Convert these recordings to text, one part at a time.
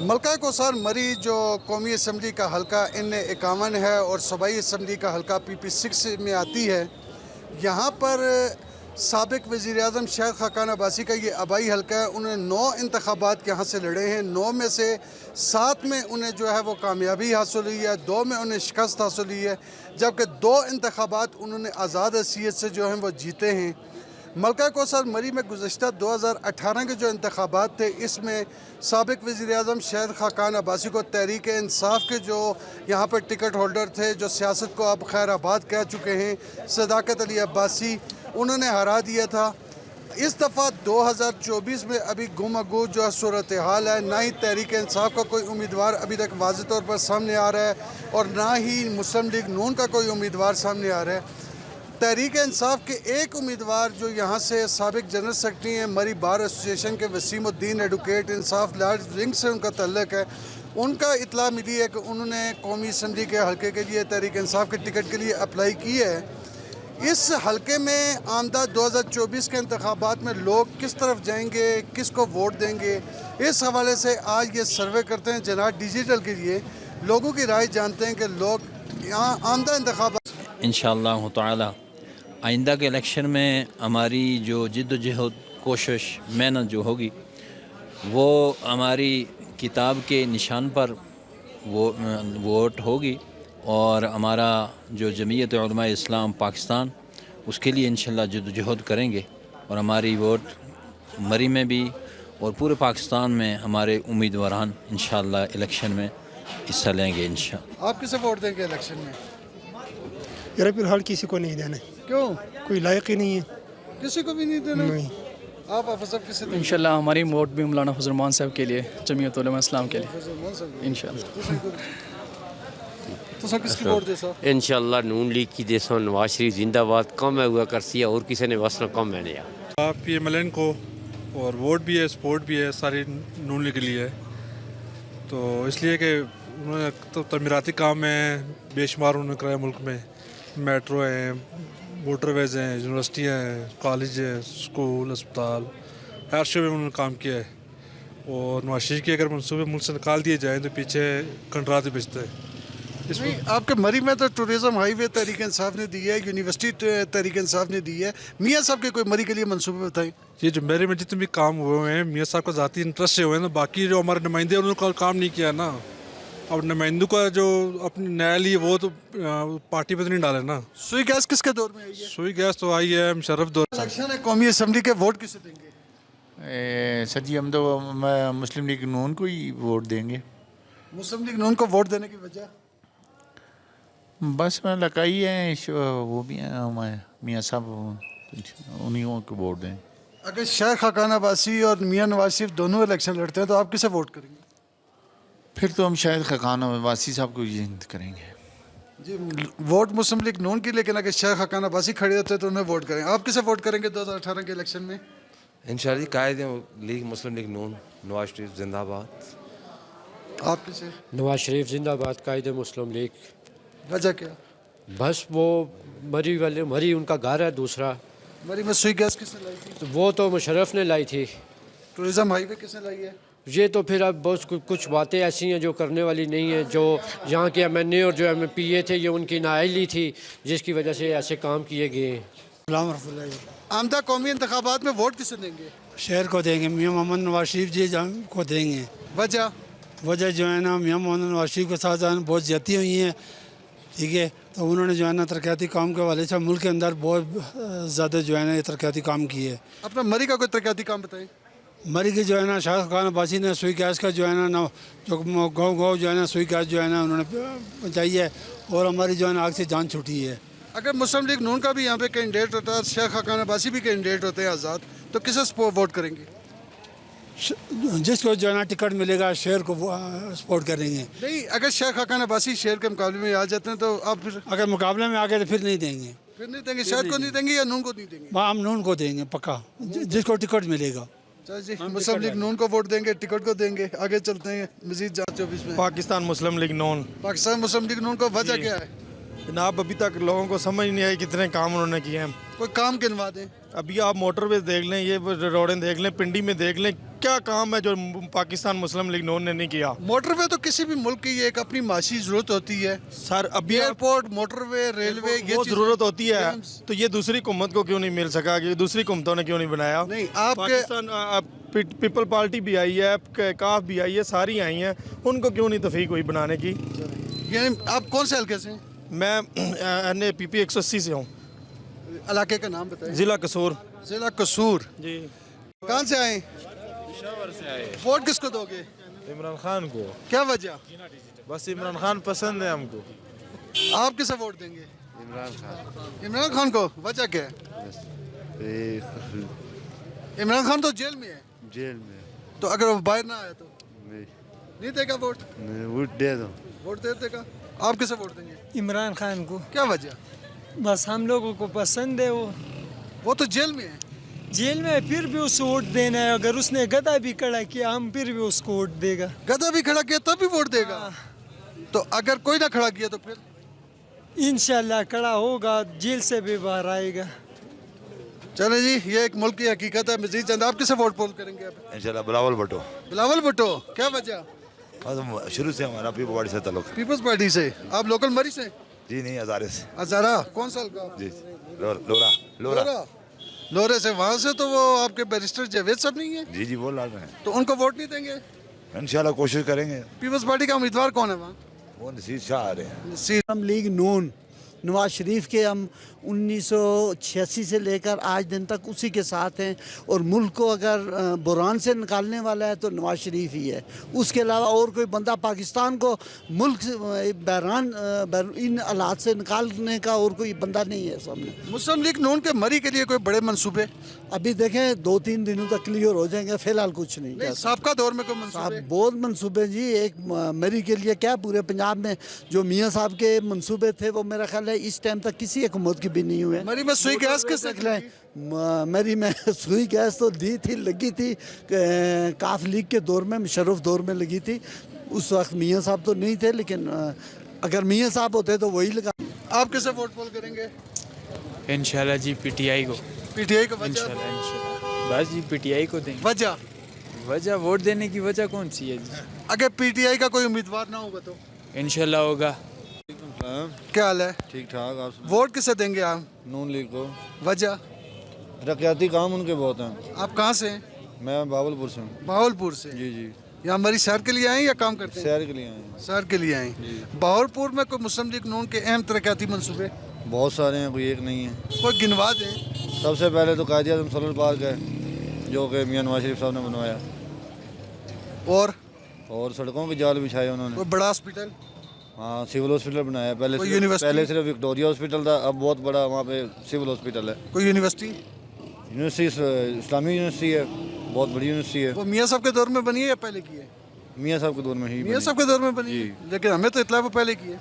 ملکہ کوثر مری جو قومی اسمبلی کا حلقہ N51 ہے اور صوبائی اسمبلی کا حلقہ PP6 میں آتی ہے، یہاں پر سابق وزیر اعظم شاہد خاقان عباسی کا یہ آبائی حلقہ ہے۔ انہوں نے 9 انتخابات یہاں سے لڑے ہیں، 9 میں سے 7 میں انہیں جو ہے وہ کامیابی حاصل ہوئی ہے، 2 میں انہیں شکست حاصل ہوئی ہے، جبکہ 2 انتخابات انہوں نے آزاد حیثیت سے جو ہیں وہ جیتے ہیں۔ ملکہ کوثر مری میں گزشتہ 2018 کے جو انتخابات تھے، اس میں سابق وزیر اعظم شاہد خاقان عباسی کو تحریک انصاف کے جو یہاں پر ٹکٹ ہولڈر تھے، جو سیاست کو اب خیر آباد کہہ چکے ہیں، صداقت علی عباسی، انہوں نے ہرا دیا تھا۔ اس دفعہ 2024 میں ابھی گم اگو جو صورتحال ہے، نہ ہی تحریک انصاف کا کوئی امیدوار ابھی تک واضح طور پر سامنے آ رہا ہے اور نہ ہی مسلم لیگ نون کا کوئی امیدوار سامنے آ رہا ہے۔ تحریک انصاف کے ایک امیدوار جو یہاں سے سابق جنرل سیکرٹری ہیں مری بار ایسوسیشن کے وسیم الدین ایڈوکیٹ، انصاف لارج ونگ سے ان کا تعلق ہے، ان کا اطلاع ملی ہے کہ انہوں نے قومی اسمبلی کے حلقے کے لیے تحریک انصاف کے ٹکٹ کے لیے اپلائی کی ہے۔ اس حلقے میں آمدہ 2024 کے انتخابات میں لوگ کس طرف جائیں گے، کس کو ووٹ دیں گے، اس حوالے سے آج یہ سروے کرتے ہیں جناب ڈیجیٹل کے لیے، لوگوں کی رائے جانتے ہیں کہ لوگ یہاں آمدہ انتخابات انشاءاللہ تعالی آئندہ کے الیکشن میں ہماری جو جد و جہد، کوشش، محنت جو ہوگی وہ ہماری کتاب کے نشان پر ووٹ ہوگی، اور ہمارا جو جمعیت علماء اسلام پاکستان اس کے لیے انشاءاللہ جد و جہد کریں گے، اور ہماری ووٹ مری میں بھی اور پورے پاکستان میں ہمارے امیدواران انشاءاللہ الیکشن میں حصہ لیں گے انشاءاللہ۔ آپ کسے ووٹ دیں گے الیکشن میں؟ یار فی الحال کسی کو نہیں دینا، کیوں؟ کوئی لائق ہی نہیں ہے۔ کسی کو بھی نہیں دینا؟ نہیں، آپ حافظ صاحب کسے دیں گے؟ انشاءاللہ ہماری ووٹ بھی مولانا فضل الرحمان صاحب کے لیے، جمعیت علماء اسلام کے لیے انشاءاللہ۔ تو سب کس کی ووٹ دے سو؟ انشاءاللہ نون لیگ کی دیسوں نواز شریف زندہ باد، کم ہے ہوا کرسی ہے اور کسی نے وسنا کم ہے نہیں۔ آپ پی ایم ایل این کو، اور ووٹ بھی ہے، سپورٹ بھی ہے، ساری نون لیگ کے لیے ہے، تو اس لیے کہ انہوں نے تو تعمیراتی کام ہیں بے شمار انہوں نے کرایا ملک میں، میٹرو ہیں، موٹر ویز ہیں، یونیورسٹیاں ہیں، کالج ہیں، اسکول، اسپتال، ہر شعبے میں انہوں نے کام کیا ہے، اور نواز شریف کے اگر منصوبے ملک سے نکال دیے جائیں تو پیچھے کنٹرات بچتے ہیں۔ اس میں آپ کے مری میں تو ٹورزم ہائی وے تحریک انصاف نے دی ہے، یونیورسٹی تحریک انصاف نے دی ہے، میاں صاحب کے کوئی مری کے لیے منصوبے بتائیں۔ یہ جو میرے میں جتنے بھی کام ہوئے ہیں میاں صاحب کا ذاتی انٹرسٹ سے ہوئے ہیں نا، باقی جو ہمارے نمائندے انہوں نے کام نہیں کیا نا، اب نمائندوں کا جو اپنی نیا لی وہ تو پارٹی پہ تو نہیں ڈالے نا۔ سوئی گیس کس کے دور میں آئی ہے؟ سوئی گیس تو آئی ہے مشرف دور۔ الیکشن ہے قومی اسمبلی کے، ووٹ کسے دیں گے؟ سر جی ہم تو مسلم لیگ نون کو ہی ووٹ دیں گے۔ مسلم لیگ نون کو ووٹ دینے کی وجہ؟ بس میں لکائی ہیں، وہ بھی ہیں ہمارے میاں صاحب، انہیں کو ووٹ دیں۔ اگر شاہد خاقان عباسی اور میاں نواز شریف دونوں الیکشن لڑتے ہیں تو آپ کسے ووٹ کریں گے؟ پھر تو ہم شاید خاقان عباسی صاحب کو یہ کریں گے۔ جی ووٹ مسلم لیگ نون کی، لیکن اگر شاہد خاقان عباسی کھڑے ہوتے ہیں تو انہیں ووٹ کریں۔ آپ کسے ووٹ کریں گے 2018 کے الیکشن میں؟ انشاءاللہ قائد لیگ مسلم لیگ نون، نواز شریف زندہ آباد۔ آپ کسے؟ نواز شریف زندہ باد، قائد مسلم لیگ۔ وجہ کیا؟ بس وہ مری ان کا گھر ہے دوسرا۔ مری میں سوئی گیس کس نے لائی تھی؟ وہ تو مشرف نے لائی تھی۔ ٹورزم ہائی وے کس نے لائی ہے؟ یہ تو پھر اب بہت کچھ باتیں ایسی ہیں جو کرنے والی نہیں ہیں، جو یہاں کے ایم این اے اور جو ایم پی اے تھے یہ ان کی نااہلی تھی جس کی وجہ سے ایسے کام کیے گئے ہیں۔ غلام رف اللہ آمدہ قومی انتخابات میں ووٹ کسے دیں گے؟ شہر کو دیں گے، میاں محمد نواز شریف جی کو دیں گے۔ وجہ جو ہے نا میاں محمد نواز شریف کے ساتھ بہت زیادتی ہوئی ہیں، ٹھیک ہے، تو انہوں نے جو ہے نا ترقیاتی کام کے حوالے سے ملک کے اندر بہت زیادہ جو ہے نا یہ ترقیاتی کام کیے۔ اپنا مری کا کوئی ترقیاتی کام بتائیں۔ مری کے جو ہے نا شاہد خاقان عباسی نے سوئی گیس کا جو ہے نا جو گاؤں جو ہے نا سوئی گیس جو ہے نا انہوں نے پہنچائی ہے، اور ہماری جو ہے نا آگ سے جان چھوٹی ہے۔ اگر مسلم لیگ نون کا بھی یہاں پہ کینڈیڈیٹ ہوتا ہے، شاہد خاقان عباسی بھی کینڈیڈیٹ ہوتے ہیں آزاد، تو کسے ووٹ کریں گے؟ جس کو جو ہے نا ٹکٹ ملے گا شہر کو سپورٹ کریں گے۔ نہیں، اگر شاہد خاقان عباسی شہر کے مقابلے میں آ جاتے ہیں تو آپ پھر اگر مقابلے میں آ گئے تو پھر نہیں دیں گے۔ پھر نہیں دیں گے؟ شاہد کو نہیں دیں گے یا نون کو نہیں دیں گے؟ ہم نون کو دیں گے پکا، جس کو ٹکٹ ملے گا۔ جی مسلم لیگ نون کو ووٹ دیں گے، ٹکٹ کو دیں گے۔ آگے چلتے ہیں مزید جانچ 24 میں۔ پاکستان مسلم لیگ نون۔ پاکستان مسلم لیگ نون کو وجہ کیا ہے؟ جناب ابھی تک لوگوں کو سمجھ نہیں آئی کتنے کام انہوں نے کیے ہیں، کوئی کام گنوا دیں. ابھی آپ موٹر وے دیکھ لیں, یہ روڈیں دیکھ لیں, پنڈی میں دیکھ لیں, کیا کام ہے جو پاکستان مسلم لیگ نون نے نہیں کیا. موٹر وے تو کسی بھی ملک کی ایک اپنی معاشی ضرورت ہوتی ہے. سر ابھی ایئرپورٹ, موٹر وے, ریلوے, یہ وہ چیزیں- ضرورت ہوتی ہے, تو یہ دوسری حکومت کو کیوں نہیں مل سکا, کہ دوسری حکومتوں نے کیوں نہیں بنایا. نہیں آپ کے پاکستان پیپل پارٹی بھی آئی ہے, کاف بھی آئی ہے, ساری آئی ہیں, ان کو کیوں نہیں توفیق ہوئی بنانے کی. یعنی آپ کون سے حلقے سے ہیں؟ میں PP 180 سے ہوں, علاقے کا نام بتائیں. ضلع قصور. ضلع قصور. جی. کہاں سے آئے؟ پشاور سے آئے. ووٹ کس کو دو گے؟ عمران خان کو. کیا وجہ؟ بس عمران خان پسند ہے ہم کو. آپ کسے ووٹ دیں گے؟ عمران خان. عمران خان کو. وجہ کیا ہے؟ عمران خان تو جیل میں ہے. جیل میں. تو اگر وہ باہر نہ آیا تو نہیں نہیں دے گا ووٹ؟ ووٹ دے دو. ووٹ دے گا. آپ کسے ووٹ دیں گے؟ عمران خان کو. کیا وجہ؟ بس ہم لوگوں کو پسند ہے, وہ تو جیل میں ہے. جیل میں پھر بھی اس ووٹ دینا ہے. اگر اس نے گدھا بھی کھڑا کیا ہم پھر بھی اس کو ووٹ دے گا. گدھا بھی کھڑا کیا تب بھی ووٹ دے گا. تو اگر کوئی نہ کھڑا کیا تو پھر انشاءاللہ کھڑا ہوگا, جیل سے بھی باہر آئے گا. چلے جی, یہ ایک ملک کی حقیقت ہے. مزید چند آپ کسے ووٹ پول کریں گے؟ انشاءاللہ بلاول بھٹو. بلاول بھٹو. کیا وجہ؟ شروع سے ہمارا پیپل پارٹی سے تعلق. پیپلز پارٹی سے. آپ لوکل مری سے؟ جی نہیں, ہزارے سے. ہزارہ. کون سال کا؟ جی لورا. لورے سے. وہاں سے تو وہ آپ کے بیرسٹر جاوید صاحب نہیں ہیں؟ جی جی وہ لڑ رہے ہیں. تو ان کو ووٹ نہیں دیں گے؟ انشاءاللہ کوشش کریں گے. پیپلز پارٹی کا امیدوار کون ہے وہاں؟ وہ نصیر شاہ آ رہے ہیں. مسلم لیگ نون نواز شریف کے ہم 1986 سے لے کر آج دن تک اسی کے ساتھ ہیں, اور ملک کو اگر بحران سے نکالنے والا ہے تو نواز شریف ہی ہے. اس کے علاوہ اور کوئی بندہ پاکستان کو ملک بحران ان حالات سے نکالنے کا اور کوئی بندہ نہیں ہے سامنے. مسلم لیگ نون کے مری کے لیے کوئی بڑے منصوبے؟ ابھی دیکھیں 2-3 دنوں تک کلیئر ہو جائیں گے, فی الحال کچھ نہیں. سابقہ دور میں کوئی منصوبے؟ بہت منصوبے جی. ایک مری کے لیے کیا پورے پنجاب میں جو میاں صاحب کے منصوبے تھے وہ میرا خیال ہے اس ٹائم تک کسی حکومت کی بھی نہیں ہوئے. مری میں سوئی گیس کس نے؟ میری میں سوئی گیس تو دی تھی, لگی تھی کاف لیگ کے دور میں, مشرف دور میں لگی تھی. اس وقت میاں صاحب تو نہیں تھے, لیکن اگر میاں صاحب ہوتے تو وہی لگا. آپ کسے ووٹ پول کریں گے؟ انشاءاللہ جی PTI کو. PTI کو. وجہ؟ بس جی PTI کو دیں. وجہ ووٹ دینے کی وجہ کون سی ہے جی؟ اگر PTI کا کوئی امیدوار نہ ہوگا تو انشاءاللہ ہوگا. کیا حال ہے؟ ٹھیک ٹھاک. آپ ووٹ کسے دیں گے آپ؟ نون لیگ کو. وجہ؟ ترقیاتی کام ان کے بہت ہیں. آپ کہاں سے ہیں؟ میں باولپور سے ہوں. بہاولپور سے. جی جی. یہاں ہماری سیر کے لیے آئے ہیں یا کام کرتے ہیں؟ سیر کے لیے آئے ہیں. سیر کے لیے آئے ہیں. بہاولپور میں کوئی مسلم لیگ نون کے اہم ترقیاتی منصوبے؟ بہت سارے ہیں, کوئی ایک نہیں ہے. کوئی گنوا دیں. سب سے پہلے تو قائد اعظم سولر پارک ہے جو کہ میاں نواز شریف صاحب نے بنوایا, اور سڑکوں کے جال بچھائے انہوں نے. کوئی بڑا ہاسپٹل؟ ہاں, سول ہاسپٹل بنایا. کوئی یونیورسٹی؟ پہلے صرف وکٹوریہ ہاسپٹل تھا, اب بہت بڑا وہاں پہ سول ہاسپٹل ہے. کوئی یونیورسٹی؟ یونیورسٹی اسلامی یونیورسٹی ہے, بہت بڑی یونیورسٹی ہے. وہ میاں صاحب کے دور میں بنی ہے یا پہلے کی ہے؟ میاں صاحب کے دور میں ہی. میاں صاحب کے دور میں بنی ہے, لیکن ہمیں تو اطلاع وہ پہلے کی ہے.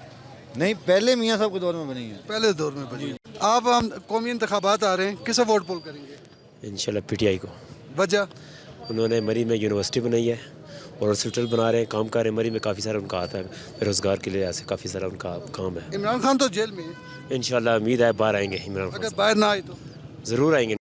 نہیں, پہلے میاں صاحب کے دور میں بنی ہے. پہلے دور میں بنی ہے. آپ قومی انتخابات آ رہے ہیں, کسے ووٹ پول کریں گے؟ انشاءاللہ PTI کو. وجہ؟ انہوں نے مری میں یونیورسٹی بنائی ہے اور ہاسپٹل بنا رہے ہیں, کام کر رہے ہیں. مری میں کافی سارا ان کا آتا ہے, روزگار کے لیے ایسے کافی سارا ان کا کام ہے. عمران خان تو جیل میں ہے. انشاءاللہ امید ہے باہر آئیں گے عمران خان. اگر باہر نہ آئے تو ضرور آئیں گے.